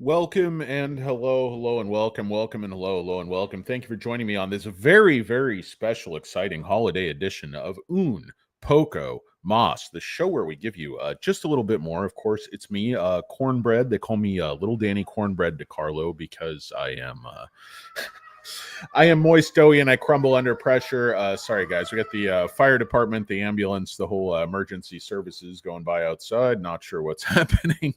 Welcome and hello and welcome and hello and welcome. Thank you for joining me on this very special, exciting holiday edition of Un Poco Mas, the show where we give you just a little bit more. Of course, it's me, Cornbread. They call me Little Danny Cornbread DeCarlo because I am moist, doughy, and I crumble under pressure. Sorry, guys. We got the fire department, the ambulance, the whole emergency services going by outside. Not sure what's happening.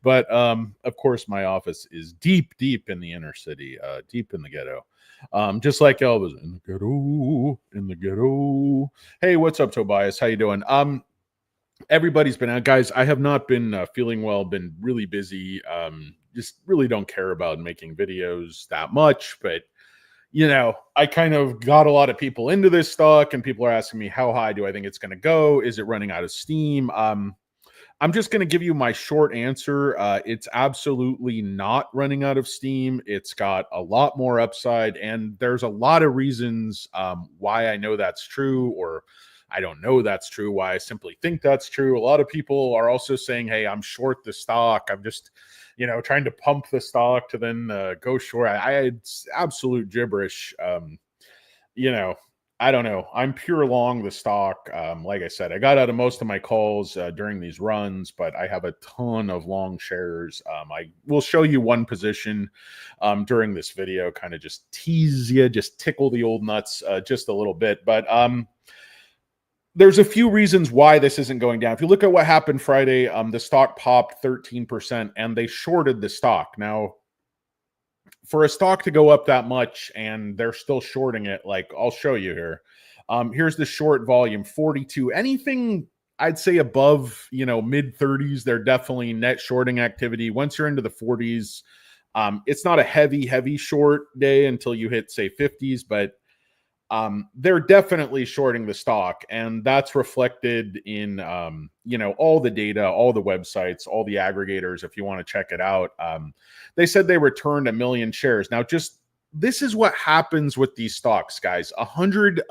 But, of course, my office is deep in the inner city, deep in the ghetto. Just like Elvis, in the ghetto. Hey, what's up, Tobias? How you doing? Everybody's been out. Guys, I have not been feeling well, been really busy. Just really don't care about making videos that much, but I kind of got a lot of people into this stock, and people are asking me, how high do I think it's going to go? Is it running out of steam? I'm just going to give you my short answer. It's absolutely not running out of steam. It's got a lot more upside, and there's a lot of reasons why I know that's true, or I don't know that's true, why I simply think that's true. A lot of people are also saying, hey, I'm short the stock. I'm just trying to pump the stock to then go short. It's absolute gibberish. I don't know. I'm pure long the stock. Like I said, I got out of most of my calls during these runs, but I have a ton of long shares. I will show you one position during this video, kind of just tease you, just tickle the old nuts just a little bit. But there's a few reasons why this isn't going down. If you look at what happened Friday, the stock popped 13% and they shorted the stock. Now, for a stock to go up that much and they're still shorting it, like I'll show you here. Here's the short volume, 42. Anything I'd say above, mid 30s, they're definitely net shorting activity. Once you're into the 40s, it's not a heavy short day until you hit, say, 50s, but they're definitely shorting the stock, and that's reflected in, all the data, all the websites, all the aggregators. If you want to check it out, they said they returned 1 million shares. Now, this is what happens with these stocks, guys. 100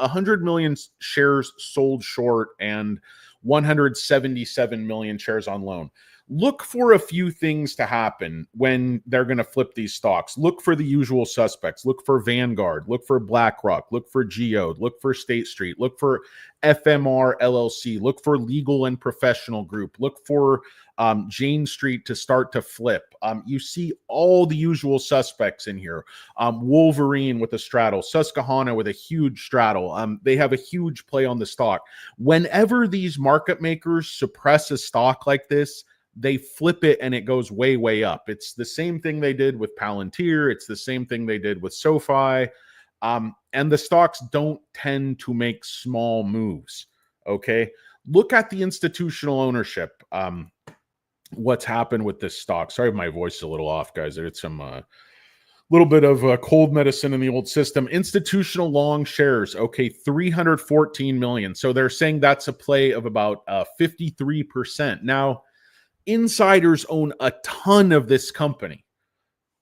million shares sold short and 177 million shares on loan. Look for a few things to happen when they're going to flip these stocks. Look for the usual suspects. Look for Vanguard. Look for BlackRock. Look for Geode. Look for State Street. Look for FMR LLC. Look for Legal and Professional Group. Look for Jane Street to start to flip. You see all the usual suspects in here. Wolverine with a straddle. Susquehanna with a huge straddle. They have a huge play on the stock. Whenever these market makers suppress a stock like this, they flip it and it goes way up. It's the same thing they did with Palantir. It's the same thing they did with SoFi. And the stocks don't tend to make small moves. Okay. Look at the institutional ownership. What's happened with this stock. Sorry if my voice is a little off, guys. I did some little bit of cold medicine in the old system. Institutional long shares. Okay. 314 million. So they're saying that's a play of about 53%. Now, insiders own a ton of this company.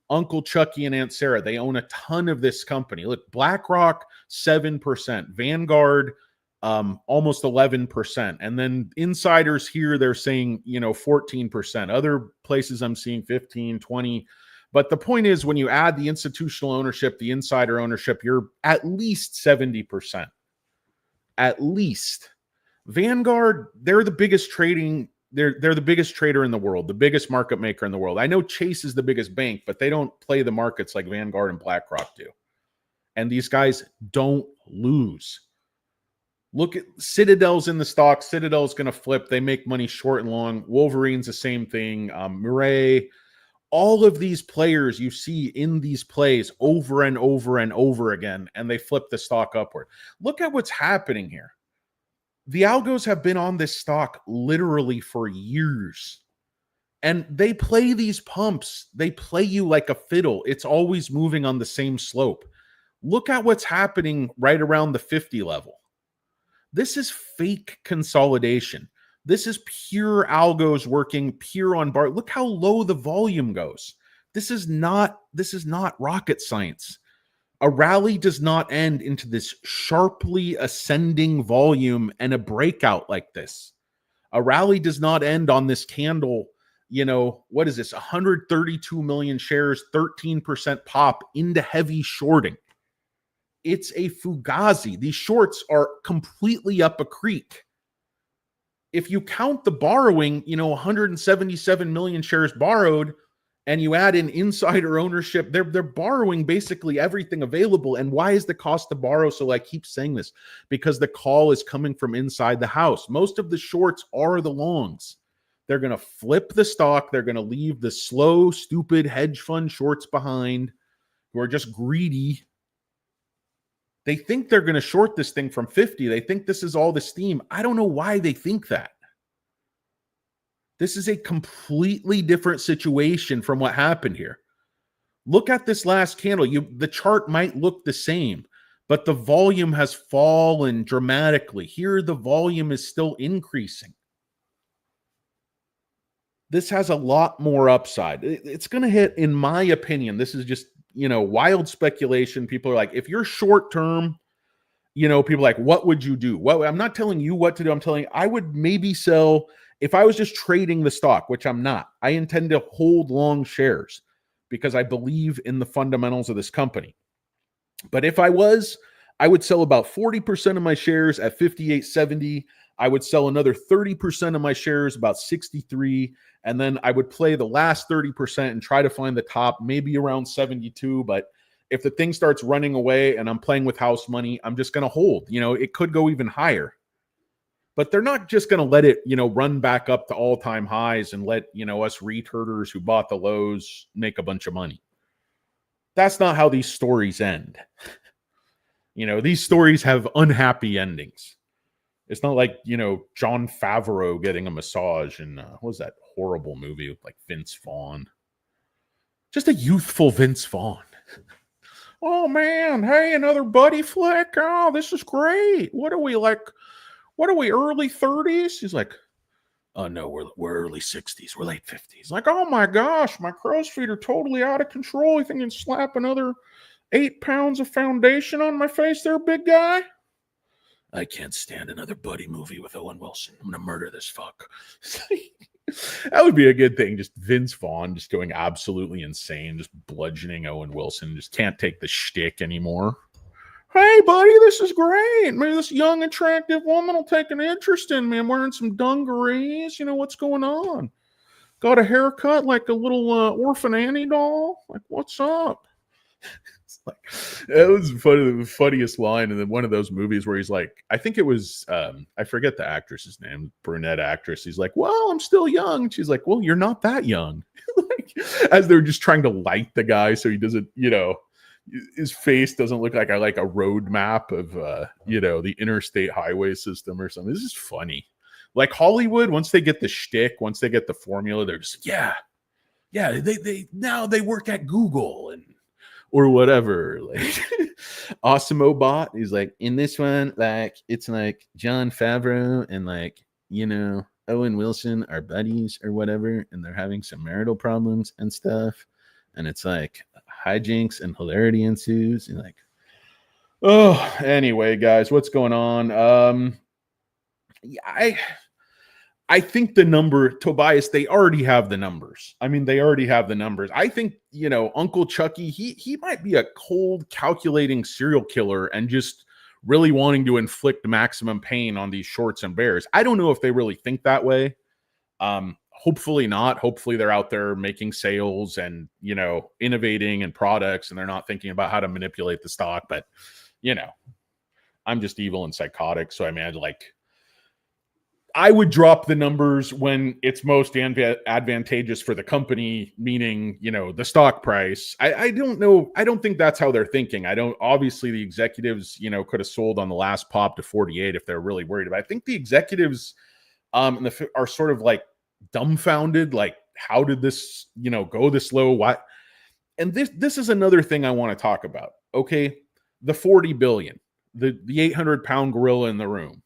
Uncle Chucky and Aunt Sarah, they own a ton of this company. Look, BlackRock, 7%. Vanguard, almost 11%. And then insiders here, they're saying, 14%. Other places I'm seeing 15, 20. But the point is, when you add the institutional ownership, the insider ownership, you're at least 70%. At least. Vanguard, they're the biggest trading. They're the biggest trader in the world, the biggest market maker in the world. I know Chase is the biggest bank, but they don't play the markets like Vanguard and BlackRock do. And these guys don't lose. Look at Citadel's in the stock. Citadel's going to flip. They make money short and long. Wolverine's the same thing. Murray, all of these players you see in these plays over and over again, and they flip the stock upward. Look at what's happening here. The algos have been on this stock literally for years, and they play these pumps. They play you like a fiddle. It's always moving on the same slope. Look at what's happening right around the 50 level. This is fake consolidation. This is pure algos working pure on bar. Look how low the volume goes. This is not rocket science. A rally does not end into this sharply ascending volume and a breakout like this. A rally does not end on this candle what is this? 132 million shares, 13% pop into heavy shorting. It's a fugazi. These shorts are completely up a creek. If you count the borrowing, 177 million shares borrowed, and you add in insider ownership, they're borrowing basically everything available. And why is the cost to borrow? So I keep saying this, because the call is coming from inside the house. Most of the shorts are the longs. They're going to flip the stock. They're going to leave the slow, stupid hedge fund shorts behind who are just greedy. They think they're going to short this thing from 50. They think this is all the steam. I don't know why they think that. This is a completely different situation from what happened here. Look at this last candle. The chart might look the same, but the volume has fallen dramatically. Here, the volume is still increasing. This has a lot more upside. It's going to hit, in my opinion, this is just, wild speculation. People are like, if you're short term, people are like, what would you do? Well, I'm not telling you what to do. I'm telling you, I would maybe sell, if I was just trading the stock, which I'm not. I intend to hold long shares because I believe in the fundamentals of this company. But if I was, I would sell about 40% of my shares at 58.70. I would sell another 30% of my shares about 63. And then I would play the last 30% and try to find the top, maybe around 72. But if the thing starts running away and I'm playing with house money, I'm just going to hold. It could go even higher. But they're not just going to let it, run back up to all-time highs and let, us returders who bought the lows make a bunch of money. That's not how these stories end. These stories have unhappy endings. It's not like, Jon Favreau getting a massage in, what was that horrible movie with Vince Vaughn? Just a youthful Vince Vaughn. Oh, man. Hey, another buddy flick. Oh, this is great. What are we, early 30s? He's like, oh, no, we're early 60s. We're late 50s. Like, oh, my gosh, my crow's feet are totally out of control. You think you can slap another 8 pounds of foundation on my face there, big guy? I can't stand another buddy movie with Owen Wilson. I'm going to murder this fuck. That would be a good thing. Just Vince Vaughn just going absolutely insane, just bludgeoning Owen Wilson. Just can't take the shtick anymore. Hey, buddy, this is great. Maybe this young, attractive woman will take an interest in me. I'm wearing some dungarees. What's going on? Got a haircut like a little orphan Annie doll? Like, what's up? It was the funniest line. And then one of those movies where he's like, I think it was, I forget the actress's name, brunette actress. He's like, well, I'm still young. And she's like, well, you're not that young. As they're just trying to light the guy so he doesn't, his face doesn't look like a road map of, the interstate highway system or something. This is funny. Like Hollywood, once they get the shtick, once they get the formula, they're just, yeah, now they work at Google or whatever. Like Osmobot, he's like, in this one, it's like Jon Favreau and Owen Wilson are buddies or whatever, and they're having some marital problems and stuff. And it's like hijinks and hilarity ensues. And anyway, guys, what's going on? I think the number, Tobias, they already have the numbers. I mean, they already have the numbers. I think, Uncle Chucky, he might be a cold, calculating serial killer and just really wanting to inflict maximum pain on these shorts and bears. I don't know if they really think that way. Hopefully not. Hopefully they're out there making sales and, innovating and products, and they're not thinking about how to manipulate the stock. But, I'm just evil and psychotic. So I imagine I would drop the numbers when it's most advantageous for the company, meaning, the stock price. I don't know. I don't think that's how they're thinking. Obviously the executives, could have sold on the last pop to 48 if they're really worried about it. I think the executives are sort of dumbfounded. How did this, go this low? Why? And this is another thing I want to talk about. Okay. The 40 billion, the 800-pound gorilla in the room,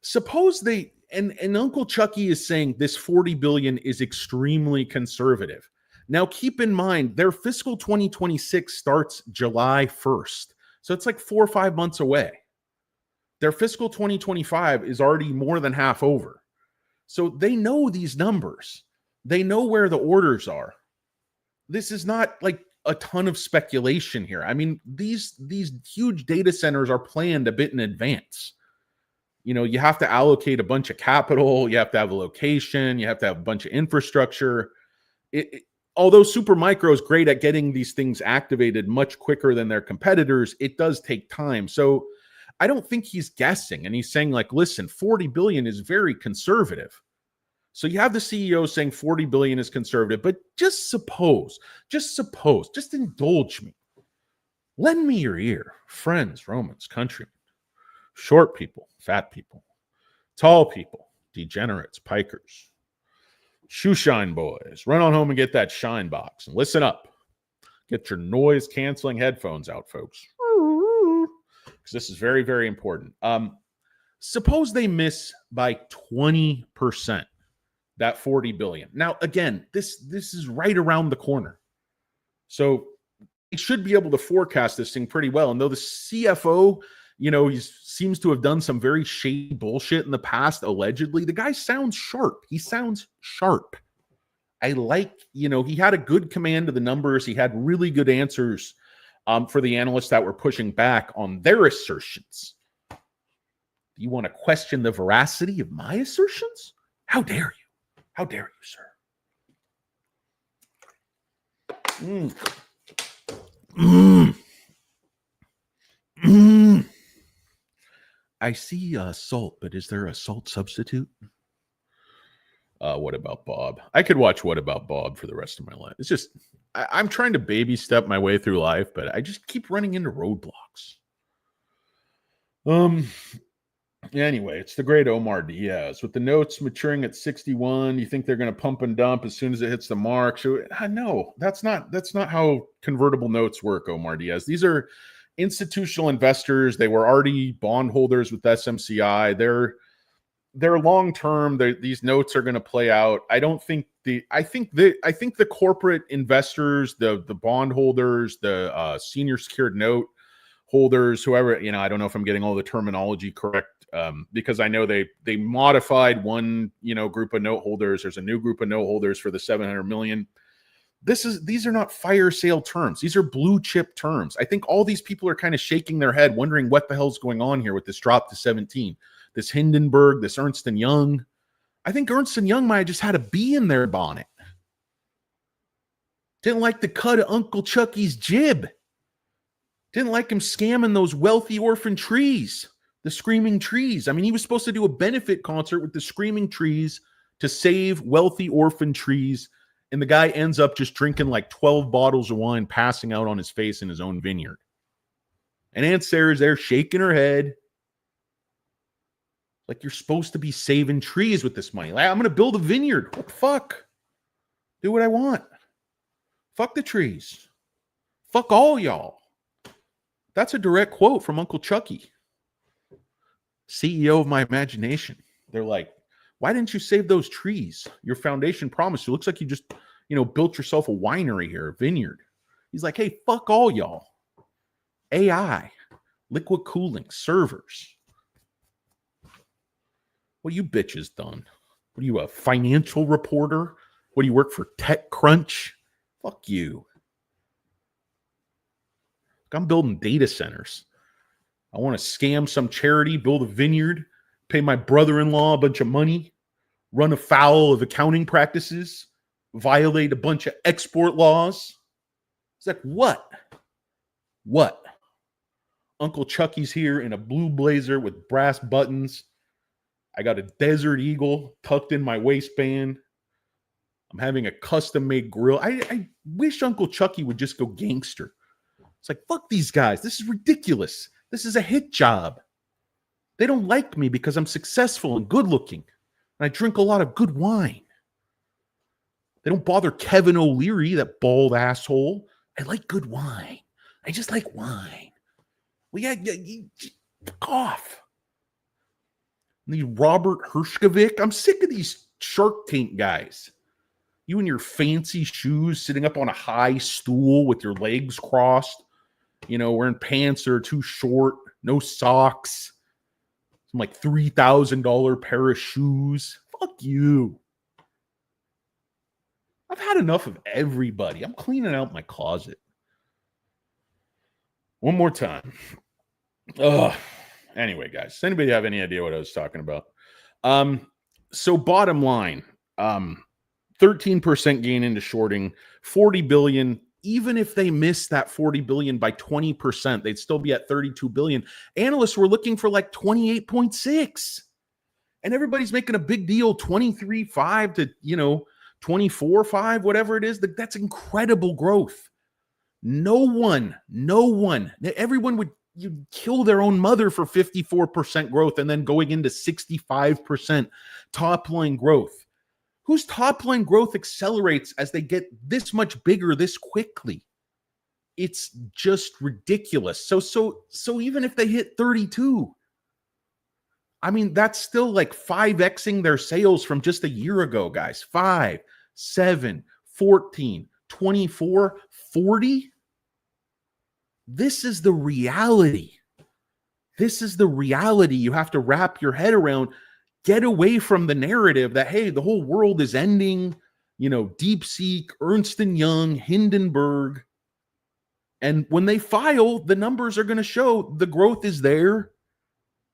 suppose they, and Uncle Chucky is saying this 40 billion is extremely conservative. Now, keep in mind, their fiscal 2026 starts July 1st. So it's 4 or 5 months away. Their fiscal 2025 is already more than half over. So they know these numbers. They know where the orders are. This is not like a ton of speculation here. I mean, these huge data centers are planned a bit in advance. You know, you have to allocate a bunch of capital, you have to have a location, you have to have a bunch of infrastructure. Although Supermicro is great at getting these things activated much quicker than their competitors, it does take time. So I don't think he's guessing, and he's saying like, listen, 40 billion is very conservative. So you have the CEO saying 40 billion is conservative, but just suppose, just indulge me. Lend me your ear, friends, Romans, countrymen, short people, fat people, tall people, degenerates, pikers, shoeshine boys. Run on home and get that shine box and listen up. Get your noise canceling headphones out, folks, because this is very, very important. Suppose they miss by 20%. That 40 billion. Now, again, this is right around the corner. So he should be able to forecast this thing pretty well. And though the CFO, you know, he seems to have done some very shady bullshit in the past, allegedly, the guy sounds sharp. He sounds sharp. I like, you know, he had a good command of the numbers. He had really good answers for the analysts that were pushing back on their assertions. Do you want to question the veracity of my assertions? How dare you? How dare you, sir? I see salt, but is there a salt substitute? What about Bob? I could watch What About Bob for the rest of my life. It's just, I'm trying to baby step my way through life, but I just keep running into roadblocks. Anyway, it's the great Omar Diaz. With the notes maturing at 61, you think they're going to pump and dump as soon as it hits the mark? So, no, that's not how convertible notes work, Omar Diaz. These are institutional investors. They were already bondholders with SMCI. They're long term. These notes are going to play out. I think the corporate investors, the bondholders, the senior secured note holders, whoever, you know, I don't know if I'm getting all the terminology correct, because I know they modified one, you know, group of note holders. There's a new group of note holders for the 700 million. These are not fire sale terms. These are blue chip terms. I think all these people are kind of shaking their head, wondering what the hell's going on here with this drop to 17. This Hindenburg, this Ernst & Young. I think Ernst & Young might have just had a bee in their bonnet. Didn't like the cut of Uncle Chucky's jib. Didn't like him scamming those wealthy orphan trees, the Screaming Trees. I mean, he was supposed to do a benefit concert with the Screaming Trees to save wealthy orphan trees, and the guy ends up just drinking like 12 bottles of wine, passing out on his face in his own vineyard. And Aunt Sarah's there shaking her head like, you're supposed to be saving trees with this money. Like, I'm going to build a vineyard. What the fuck? Do what I want. Fuck the trees. Fuck all y'all. That's a direct quote from Uncle Chucky, CEO of my imagination. They're like, why didn't you save those trees? Your foundation promised you. Looks like you just, you know, built yourself a winery here, a vineyard. He's like, hey, fuck all y'all. AI, liquid cooling, servers. What you bitches done? What are you, a financial reporter? What do you work for, TechCrunch? Fuck you. I'm building data centers. I want to scam some charity, build a vineyard, pay my brother-in-law a bunch of money, run afoul of accounting practices, violate a bunch of export laws. It's like, what? What? Uncle Chucky's here in a blue blazer with brass buttons. I got a Desert Eagle tucked in my waistband. I'm having a custom-made grill. I wish Uncle Chucky would just go gangster. It's like, fuck these guys. This is ridiculous. This is a hit job. They don't like me because I'm successful and good looking. And I drink a lot of good wine. They don't bother Kevin O'Leary, that bald asshole. I like good wine. I just like wine. Well, yeah, fuck off. The Robert Hershkovich. I'm sick of these Shark Tank guys. You in your fancy shoes, sitting up on a high stool with your legs crossed, you know, wearing pants that are too short, no socks, some like $3,000 pair of shoes. Fuck you. I've had enough of everybody. I'm cleaning out my closet. One more time. Ugh. Anyway, guys, does anybody have any idea what I was talking about? So bottom line, 13% gain into shorting, 40 billion. Even if they miss that 40 billion by 20%, they'd still be at 32 billion. Analysts were looking for like 28.6. And everybody's making a big deal, 23.5 to, 24.5, whatever it is. That's incredible growth. No one, everyone would kill their own mother for 54% growth and then going into 65% top line growth. Whose top line growth accelerates as they get this much bigger this quickly? It's just ridiculous. So even if they hit 32, I mean, that's still like 5xing their sales from just a year ago, guys. 5, 7, 14, 24, 40. This is the reality. This is the reality you have to wrap your head around. Get away from the narrative that, hey, the whole world is ending, DeepSeek, Ernst & Young, Hindenburg. And when they file, the numbers are going to show the growth is there.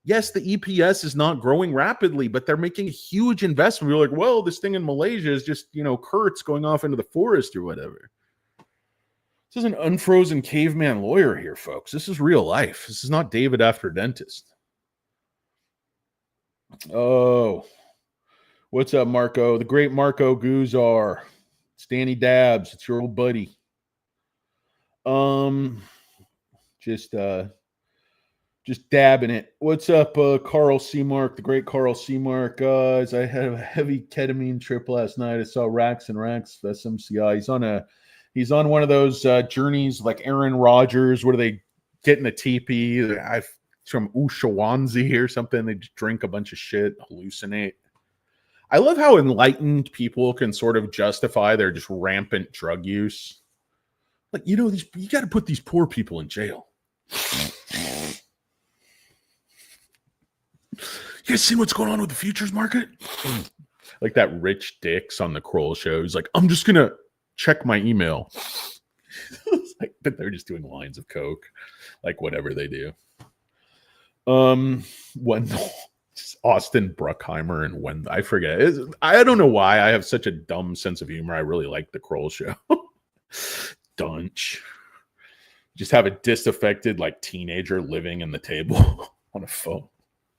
Yes, the EPS is not growing rapidly, but they're making a huge investment. You're like, well, this thing in Malaysia is just, Kurtz going off into the forest or whatever. This is an unfrozen caveman lawyer here, folks. This is real life. This is not David After Dentist. Oh, what's up, Marco? The great Marco Guzar. It's Danny Dabbs. It's your old buddy. Just dabbing it. What's up, Carl Seamark, the great Carl Seamark? Guys, I had a heavy ketamine trip last night. I saw Racks and Racks SMCI. He's on one of those journeys like Aaron Rodgers. What do they get in a teepee? From Ushawanzi or something. They just drink a bunch of shit, hallucinate. I love how enlightened people can sort of justify their just rampant drug use. Like, you got to put these poor people in jail. You guys see what's going on with the futures market? Like that Rich Dix on the Kroll show. He's like, I'm just going to check my email. It's like, but they're just doing lines of coke, like whatever they do. When Austin Bruckheimer and when I forget, I don't know why I have such a dumb sense of humor. I really like the Kroll show. Dunch. Just have a disaffected like teenager living in the table on a phone.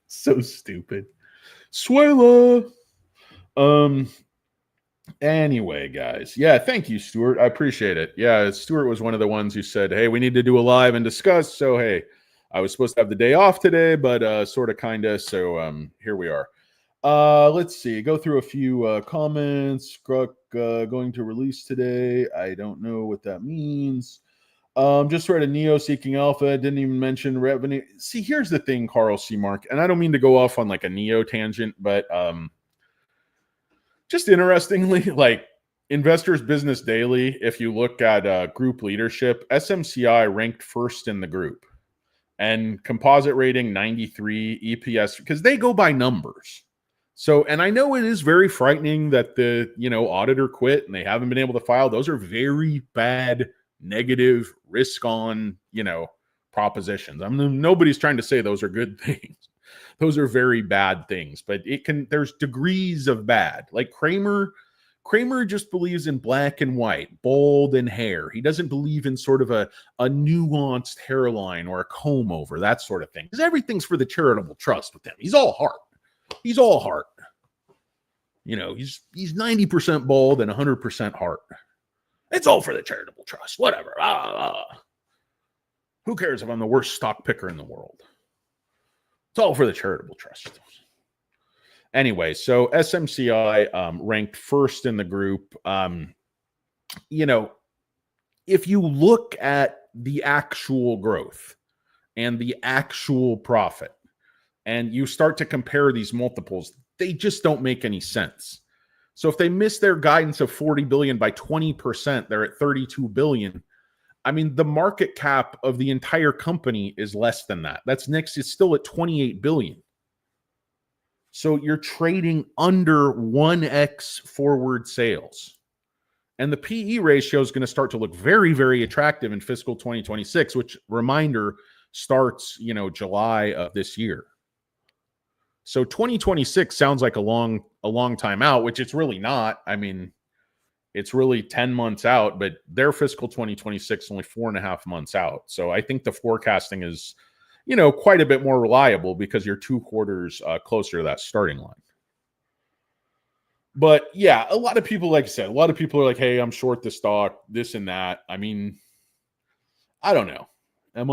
So stupid. Suela. Anyway, guys. Yeah, thank you, Stuart. I appreciate it. Yeah, Stuart was one of the ones who said, hey, we need to do a live and discuss. So, hey, I was supposed to have the day off today, but sort of, kind of. So here we are. Let's see. Go through a few comments. Grok going to release today. I don't know what that means. Just read a Neo seeking alpha. Didn't even mention revenue. See, here's the thing, Carl C. Mark, and I don't mean to go off on like a Neo tangent, but just interestingly, like Investors Business Daily, if you look at group leadership, SMCI ranked first in the group. And composite rating 93, EPS, because they go by numbers. So, and I know it is very frightening that the, auditor quit and they haven't been able to file. Those are very bad, negative, risk on, propositions. I mean, nobody's trying to say those are good things. Those are very bad things, but there's degrees of bad. Like Kramer just believes in black and white, bald and hair. He doesn't believe in sort of a nuanced hairline or a comb over, that sort of thing. Because everything's for the charitable trust with him. He's all heart. He's all heart. He's 90% bald and 100% heart. It's all for the charitable trust. Whatever. Who cares if I'm the worst stock picker in the world? It's all for the charitable trust. Anyway, so SMCI ranked first in the group. If you look at the actual growth and the actual profit, and you start to compare these multiples, they just don't make any sense. So if they miss their guidance of 40 billion by 20%, they're at 32 billion. I mean, the market cap of the entire company is less than that. That's next. It's still at 28 billion. So you're trading under 1x forward sales. And the PE ratio is going to start to look very, very attractive in fiscal 2026, which, reminder, starts, July of this year. So 2026 sounds like a long time out, which it's really not. I mean, it's really 10 months out, but their fiscal 2026 only 4.5 months out. So I think the forecasting is, quite a bit more reliable because you're 2 quarters closer to that starting line. But yeah, a lot of people, like I said, a lot of people are like, hey, I'm short the stock, this and that. I mean, I don't know. Am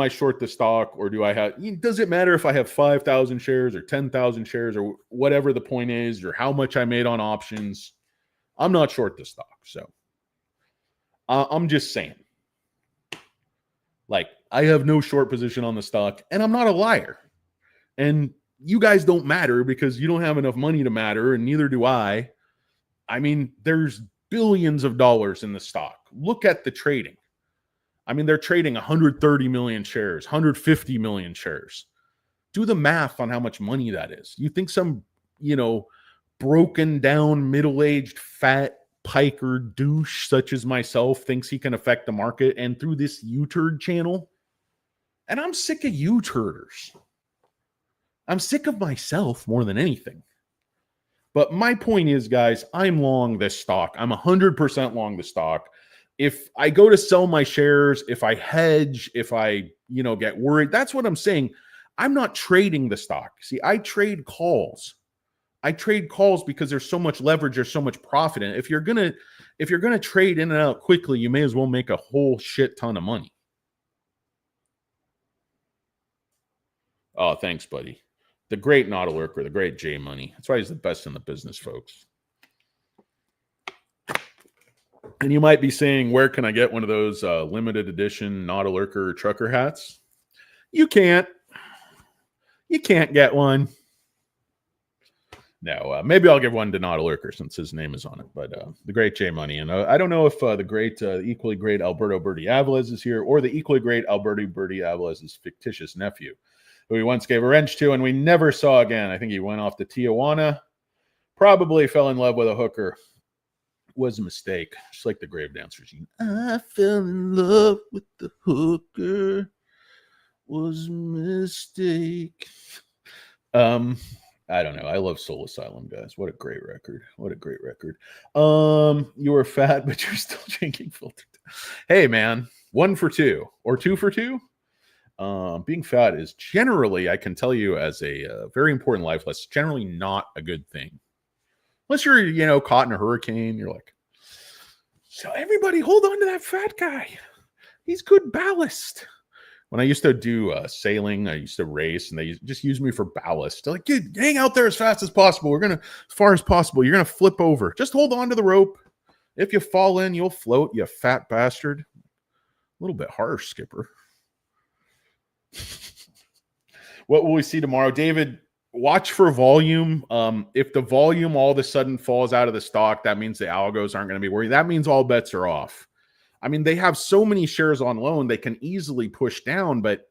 I short the stock, or do I have, does it matter if I have 5,000 shares or 10,000 shares or whatever the point is, or how much I made on options? I'm not short the stock. So I'm just saying, like, I have no short position on the stock, and I'm not a liar. And you guys don't matter because you don't have enough money to matter, and neither do I. I mean, there's billions of dollars in the stock. Look at the trading. I mean, they're trading 130 million shares, 150 million shares. Do the math on how much money that is. You think some, broken down, middle-aged, fat piker douche such as myself thinks he can affect the market and through this U-turd channel? And I'm sick of U-turders. I'm sick of myself more than anything. But my point is, guys, I'm long this stock. I'm 100% long the stock. If I go to sell my shares, if I hedge, if I, get worried, that's what I'm saying. I'm not trading the stock. See, I trade calls. I trade calls because there's so much leverage, there's so much profit in it. If you're gonna trade in and out quickly, you may as well make a whole shit ton of money. Oh, thanks, buddy. The great Nautilurker, the great J Money. That's why he's the best in the business, folks. And you might be saying, where can I get one of those limited edition Nautilurker trucker hats? You can't. You can't get one. No, maybe I'll give one to Nautilurker since his name is on it. But the great J Money. And I don't know if the great, equally great Alberto Berti Avilés is here, or the equally great Alberto Berti Avilés' fictitious nephew, who he once gave a wrench to and we never saw again. I think he went off to Tijuana, probably fell in love with a hooker. Was a mistake, just like the grave dancers. I fell in love with the hooker. Was a mistake. I don't know. I love Soul Asylum, guys. What a great record. What a great record. You were fat, but you're still drinking filtered. Hey, man, 1 for 2 or 2 for 2. Being fat is generally, I can tell you as a very important life lesson, generally not a good thing. Unless you're, caught in a hurricane, you're like, so everybody hold on to that fat guy. He's good ballast. When I used to do sailing, I used to race, and they just used me for ballast. They're like, dude, hang out there as fast as possible. As far as possible, you're going to flip over. Just hold on to the rope. If you fall in, you'll float, you fat bastard. A little bit harsh, Skipper. What will we see tomorrow? David, watch for volume. If the volume all of a sudden falls out of the stock, that means the algos aren't going to be worried. That means all bets are off. I mean, they have so many shares on loan, they can easily push down. But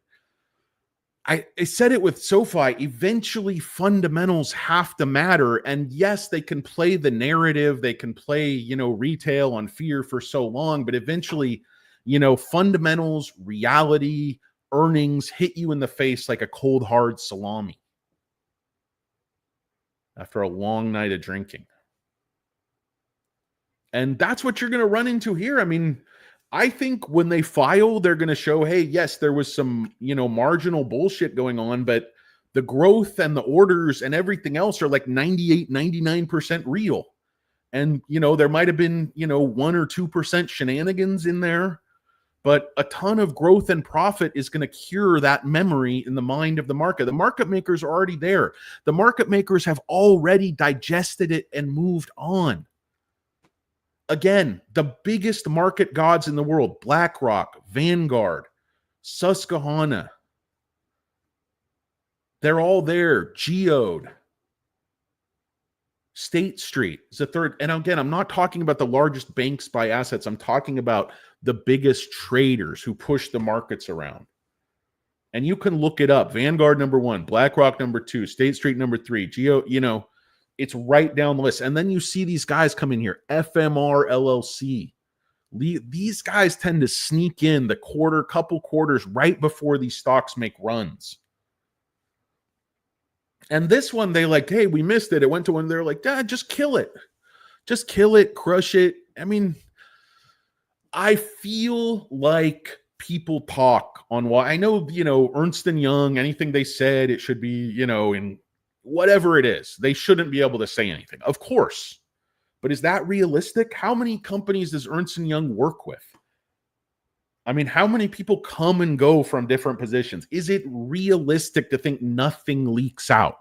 I said it with SoFi, eventually fundamentals have to matter. And yes, they can play the narrative. They can play, retail on fear for so long. But eventually, fundamentals, reality, earnings hit you in the face like a cold, hard salami after a long night of drinking. And that's what you're going to run into here. I mean, I think when they file, they're going to show, hey, yes, there was some, marginal bullshit going on, but the growth and the orders and everything else are like 98, 99% real. And, there might have been, 1 or 2% shenanigans in there, but a ton of growth and profit is going to cure that memory in the mind of the market. The market makers are already there. The market makers have already digested it and moved on. Again, the biggest market gods in the world, BlackRock, Vanguard, Susquehanna, they're all there. Geode, State Street is the third. And again, I'm not talking about the largest banks by assets. I'm talking about the biggest traders who push the markets around. And you can look it up. Vanguard number 1, BlackRock number 2, State Street number 3, Geode, It's right down the list. And then you see these guys come in here, FMR LLC. These guys tend to sneak in the couple quarters right before these stocks make runs. And this one, they like, hey, we missed it. It went to one. They're like, just kill it. Just kill it, crush it. I mean, I feel like people talk on why. I know, Ernst & Young, anything they said, it should be, in whatever it is. They shouldn't be able to say anything. Of course. But is that realistic? How many companies does Ernst & Young work with? I mean, how many people come and go from different positions? Is it realistic to think nothing leaks out?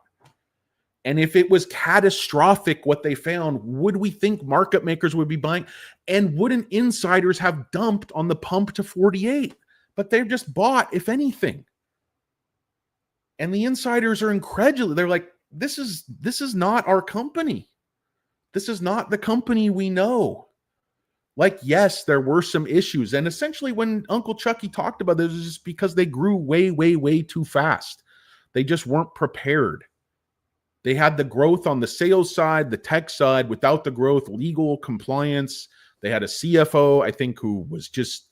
And if it was catastrophic what they found, would we think market makers would be buying? And wouldn't insiders have dumped on the pump to 48? But they've just bought, if anything. And the insiders are incredulous. They're like, this is not our company. This is not the company we know. Like, yes, there were some issues. And essentially when Uncle Chucky talked about this, it was just because they grew way, way, way too fast. They just weren't prepared. They had the growth on the sales side, the tech side, without the growth, legal compliance. They had a CFO, I think, who was just,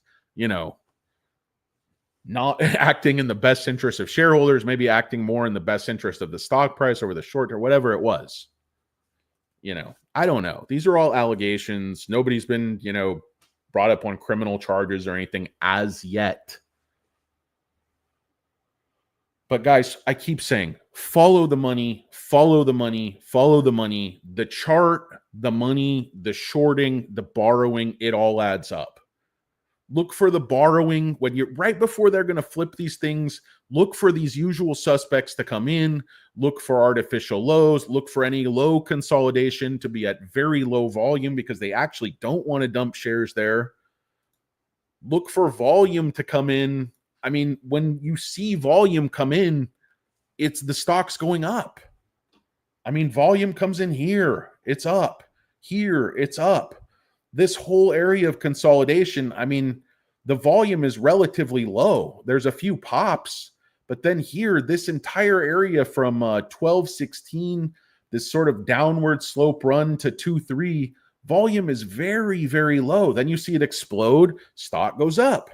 not acting in the best interest of shareholders, maybe acting more in the best interest of the stock price over the short term, whatever it was. I don't know. These are all allegations. Nobody's been, brought up on criminal charges or anything as yet. But guys, I keep saying, follow the money, follow the money, follow the money. The chart, the money, the shorting, the borrowing, it all adds up. Look for the borrowing when you're right before they're going to flip these things. Look for these usual suspects to come in. Look for artificial lows. Look for any low consolidation to be at very low volume because they actually don't want to dump shares there. Look for volume to come in. I mean, when you see volume come in, it's the stock's going up. I mean, volume comes in here, it's up. Here, it's up. This whole area of consolidation, I mean, the volume is relatively low. There's a few pops, but then here, this entire area from 1216, this sort of downward slope run to 2.3, volume is very, very low. Then you see it explode, stock goes up.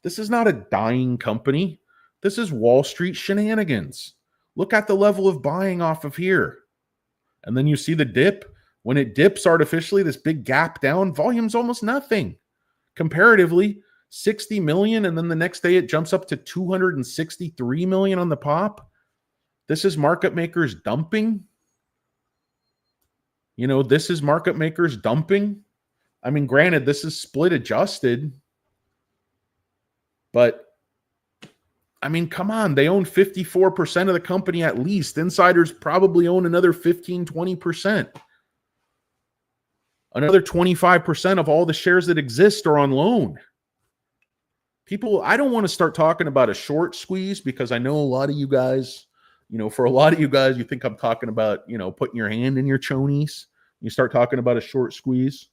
This is not a dying company. This is Wall Street shenanigans. Look at the level of buying off of here. And then you see the dip. When it dips artificially, this big gap down, volume's almost nothing. Comparatively, 60 million, and then the next day it jumps up to 263 million on the pop. This is market makers dumping. This is market makers dumping. I mean, granted, this is split adjusted, but I mean, come on, they own 54% of the company at least. Insiders probably own another 15, 20%. Another 25% of all the shares that exist are on loan. People, I don't want to start talking about a short squeeze because I know a lot of you guys, for a lot of you guys, you think I'm talking about, putting your hand in your chonies. You start talking about a short squeeze.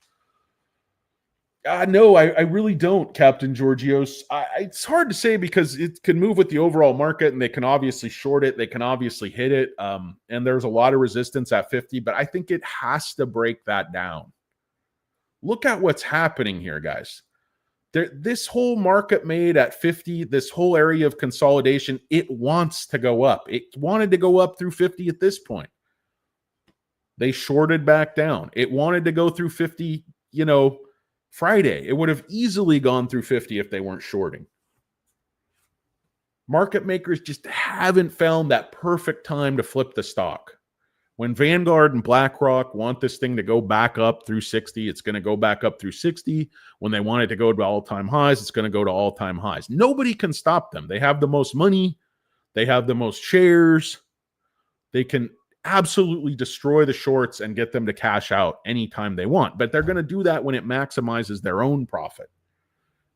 No, I really don't, Captain Georgios. It's hard to say because it can move with the overall market and they can obviously short it. They can obviously hit it. And there's a lot of resistance at 50, but I think it has to break that down. Look at what's happening here, guys. This whole market made at 50, this whole area of consolidation, it wants to go up. It wanted to go up through 50 at this point. They shorted back down. It wanted to go through 50, Friday. It would have easily gone through 50 if they weren't shorting. Market makers just haven't found that perfect time to flip the stock. When Vanguard and BlackRock want this thing to go back up through 60, it's going to go back up through 60. When they want it to go to all-time highs, it's going to go to all-time highs. Nobody can stop them. They have the most money. They have the most shares. They can absolutely destroy the shorts and get them to cash out anytime they want. But they're going to do that when it maximizes their own profit.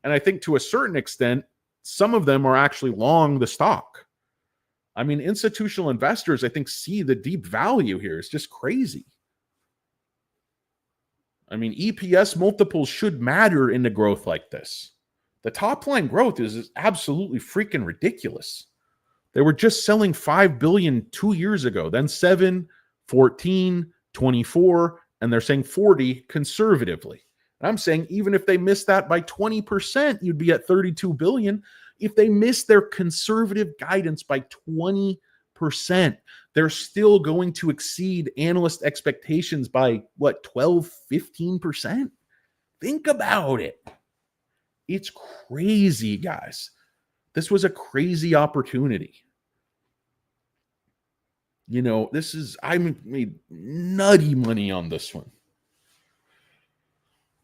And I think to a certain extent, some of them are actually long the stock. I mean, institutional investors, I think, see the deep value here. It's just crazy. I mean, EPS multiples should matter in the growth like this. The top line growth is absolutely freaking ridiculous. They were just selling $5 billion 2 years ago, then 7, 14, 24, and they're saying 40 conservatively. And I'm saying even if they miss that by 20%, you'd be at 32 billion. If they miss their conservative guidance by 20%, they're still going to exceed analyst expectations by what, 12, 15%? Think about it. It's crazy, guys. This was a crazy opportunity. You know, I made nutty money on this one.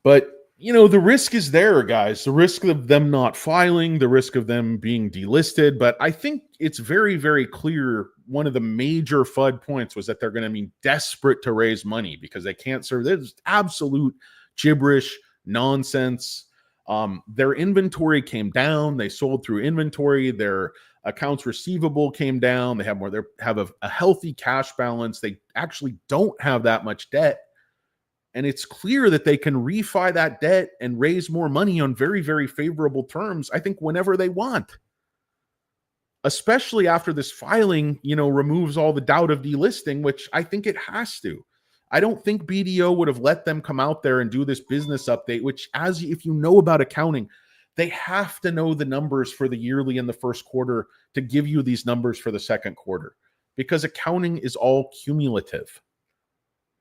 But, you know, the risk is there, guys. The risk of them not filing, the risk of them being delisted. But I think it's very, very clear one of the major FUD points was that they're going to be desperate to raise money because they can't serve. There's absolute gibberish, nonsense. Their inventory came down. They sold through inventory. Their accounts receivable came down. They have more. They have a healthy cash balance. They actually don't have that much debt. And it's clear that they can refi that debt and raise more money on very, very favorable terms, I think, whenever they want. Especially after this filing, you know, removes all the doubt of delisting, which I think it has to. I don't think BDO would have let them come out there and do this business update, which, if you know about accounting, they have to know the numbers for the yearly and the first quarter to give you these numbers for the second quarter, because accounting is all cumulative.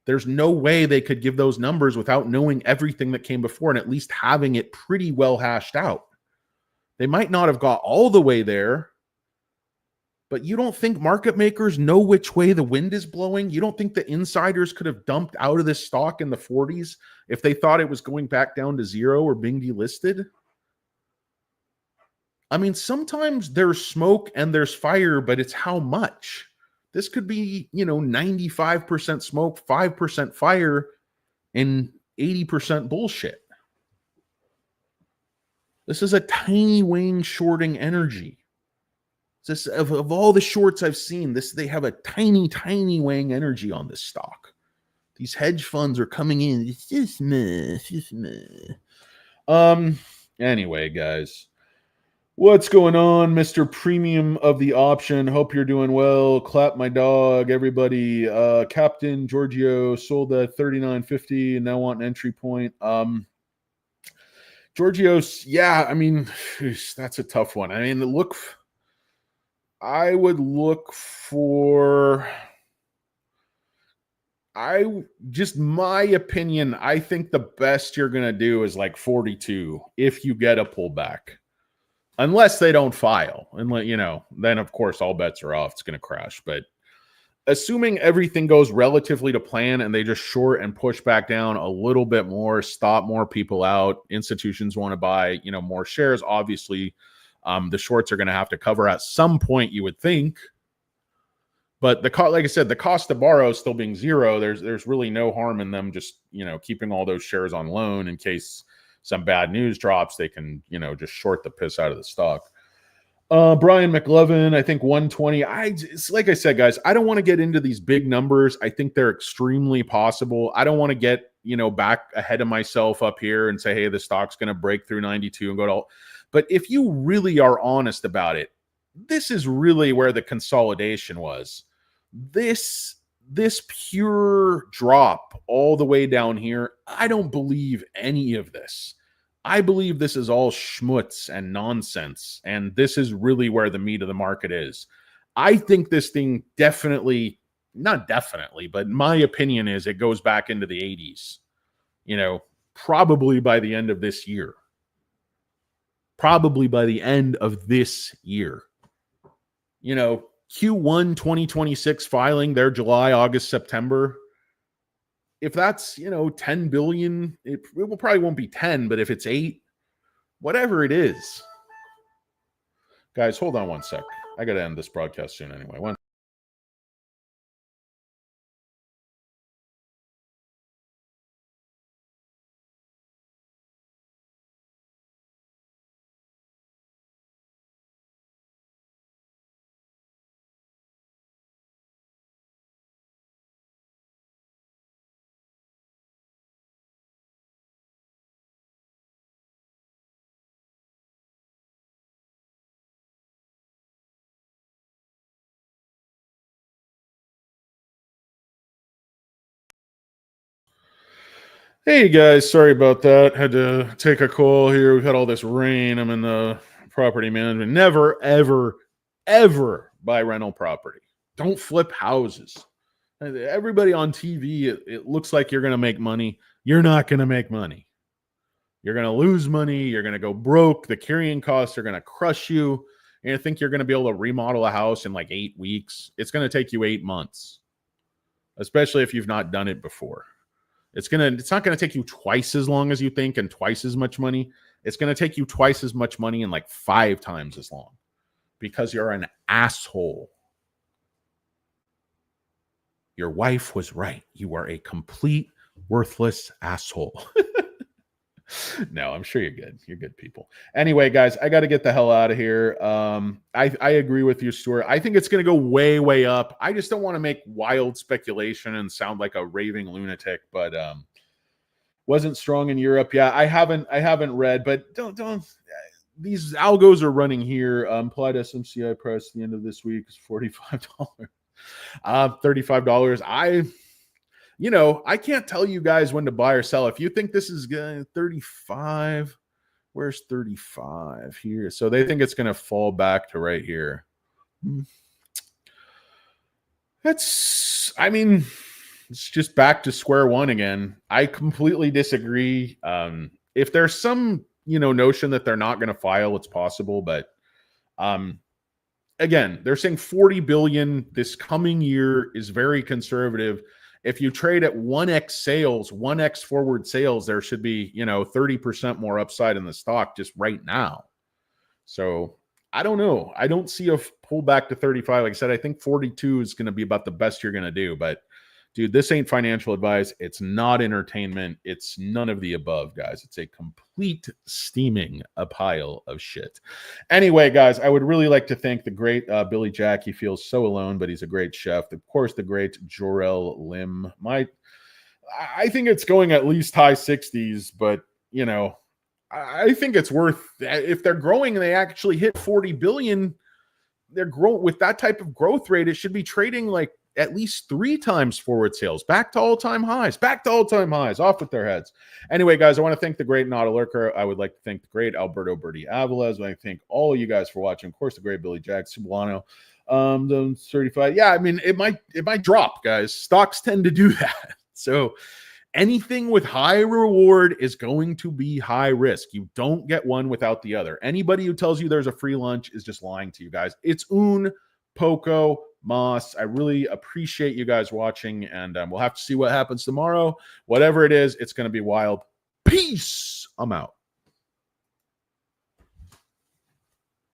There's no way they could give those numbers without knowing everything that came before and at least having it pretty well hashed out. They might not have got all the way there, but you don't think market makers know which way the wind is blowing? You don't think the insiders could have dumped out of this stock in the 40s if they thought it was going back down to zero or being delisted? I mean, sometimes there's smoke and there's fire, but it's how much. This could be, you know, 95% smoke, 5% fire, and 80% bullshit. This is a tiny wang shorting energy. This, of all the shorts I've seen, they have a tiny, tiny wang energy on this stock. These hedge funds are coming in. It's just meh. Anyway, guys. What's going on, Mr. Premium of the Option? Hope you're doing well. Clap my dog, everybody. Captain Giorgio sold at $39.50 and now want an entry point. Giorgio's, yeah, I mean, that's a tough one. I mean, I would look for, my opinion, I think the best you're going to do is like 42 if you get a pullback. Unless they don't file, and you know, then of course all bets are off. It's going to crash. But assuming everything goes relatively to plan and they just short and push back down a little bit more, stop more people out, institutions want to buy, you know, more shares. Obviously, the shorts are going to have to cover at some point, you would think. But like I said, the cost to borrow still being zero. There's really no harm in them just, you know, keeping all those shares on loan in case some bad news drops. They can, you know, just short the piss out of the stock. Brian McLevin, I think 120. It's like I said, guys, I don't want to get into these big numbers. I think they're extremely possible. I don't want to get, you know, back ahead of myself up here and say, hey, the stock's going to break through 92 and go to all. But if you really are honest about it, this is really where the consolidation was. This pure drop all the way down here, I don't believe any of this. I believe this is all schmutz and nonsense, and this is really where the meat of the market is. I think this thing definitely, not definitely, but my opinion is it goes back into the 80s, you know, probably by the end of this year. Probably by the end of this year. You know, Q1 2026 filing, their July, August, September. If that's, you know, 10 billion, it will probably won't be 10, but if it's 8, whatever it is. Guys, hold on one sec. I got to end this broadcast soon anyway. Hey guys, sorry about that. Had to take a call here. We've had all this rain. I'm in the property management. Never, ever, ever buy rental property. Don't flip houses. Everybody on TV, it looks like you're going to make money. You're not going to make money. You're going to lose money. You're going to go broke. The carrying costs are going to crush you. And you think you're going to be able to remodel a house in like 8 weeks. It's going to take you 8 months, especially if you've not done it before. It's not gonna take you twice as long as you think and twice as much money. It's gonna take you twice as much money and like 5 times as long because you're an asshole. Your wife was right. You are a complete worthless asshole. No, I'm sure you're good. You're good people. Anyway, guys, I got to get the hell out of here. I agree with you, Stuart. I think it's going to go way, way up. I just don't want to make wild speculation and sound like a raving lunatic. But wasn't strong in Europe. Yeah, I haven't read, but don't. These algos are running here. Implied SMCI price at the end of this week is $45. $35. I can't tell you guys when to buy or sell. If you think this is good, 35, where's 35 here? So they think it's going to fall back to right here. It's just back to square one again. I completely disagree. If there's some, notion that they're not going to file, it's possible. But again, they're saying 40 billion this coming year is very conservative. If you trade at 1x sales, 1x forward sales, there should be, 30% more upside in the stock just right now. So I don't know. I don't see a pullback to 35. Like I said, I think 42 is going to be about the best you're going to do. But dude, this ain't financial advice. It's not entertainment. It's none of the above, guys. It's a complete steaming a pile of shit. Anyway, guys, I would really like to thank the great Billy Jack. He feels so alone, but he's a great chef. Of course, the great Jorel Lim. I think it's going at least high 60s, but, I think it's worth, if they're growing and they actually hit 40 billion, they're growing with that type of growth rate. It should be trading like at least 3 times forward sales, back to all-time highs, off with their heads. Anyway, guys, I want to thank the great Not a Lurker. I would like to thank the great Alberto Berti Aviles. I want to thank all of you guys for watching. Of course, the great Billy Jack Sublano. 35. Yeah, it might drop, guys. Stocks tend to do that. So anything with high reward is going to be high risk. You don't get one without the other. Anybody who tells you there's a free lunch is just lying to you guys. It's un poco mas. I really appreciate you guys watching, and we'll have to see what happens tomorrow. Whatever it is, it's going to be wild. Peace. I'm out.